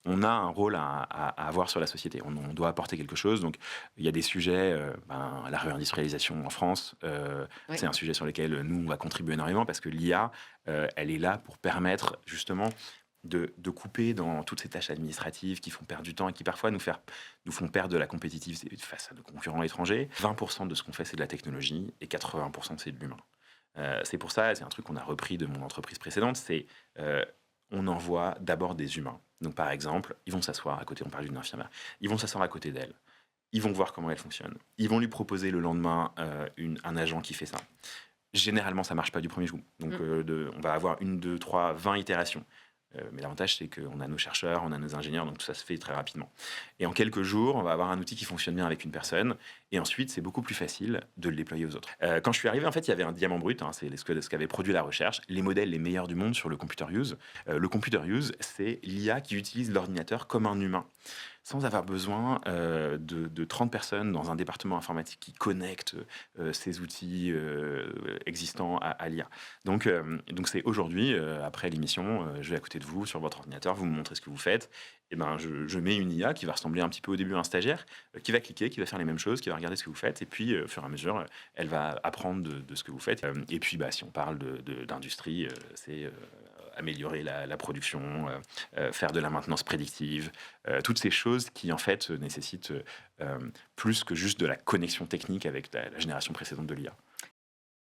on a un rôle à avoir sur la société. On doit apporter quelque chose. Donc, il y a des sujets, la réindustrialisation en France, Oui. c'est un sujet sur lequel nous, on va contribuer énormément parce que l'IA, elle est là pour permettre justement de couper dans toutes ces tâches administratives qui font perdre du temps et qui parfois nous font perdre de la compétitivité face à nos concurrents étrangers. 20% de ce qu'on fait, c'est de la technologie et 80%, c'est de l'humain. C'est pour ça, c'est un truc qu'on a repris de mon entreprise précédente, c'est on envoie d'abord des humains. Donc par exemple, ils vont s'asseoir à côté, on parle d'une infirmière, ils vont s'asseoir à côté d'elle, ils vont voir comment elle fonctionne, ils vont lui proposer le lendemain un agent qui fait ça. Généralement, ça marche pas du premier coup. Donc, Mmh. on va avoir une, deux, trois, 20 itérations. Mais l'avantage, c'est qu'on a nos chercheurs, on a nos ingénieurs, donc tout ça se fait très rapidement. Et en quelques jours, on va avoir un outil qui fonctionne bien avec une personne. Et ensuite, c'est beaucoup plus facile de le déployer aux autres. Quand je suis arrivé, en fait, il y avait un diamant brut, hein, c'est ce qu'avait produit la recherche, les modèles les meilleurs du monde sur le computer use. Le computer use, c'est l'IA qui utilise l'ordinateur comme un humain sans avoir besoin de 30 personnes dans un département informatique qui connectent ces outils existants à l'IA. Donc c'est aujourd'hui, après l'émission, je vais à côté de vous sur votre ordinateur, vous me montrez ce que vous faites, et ben je mets une IA qui va ressembler un petit peu au début à un stagiaire, qui va cliquer, qui va faire les mêmes choses, qui va regarder ce que vous faites, et puis au fur et à mesure, elle va apprendre de ce que vous faites. Et puis bah, si on parle d'industrie, c'est améliorer la production, faire de la maintenance prédictive, toutes ces choses qui en fait nécessitent plus que juste de la connexion technique avec la génération précédente de l'IA.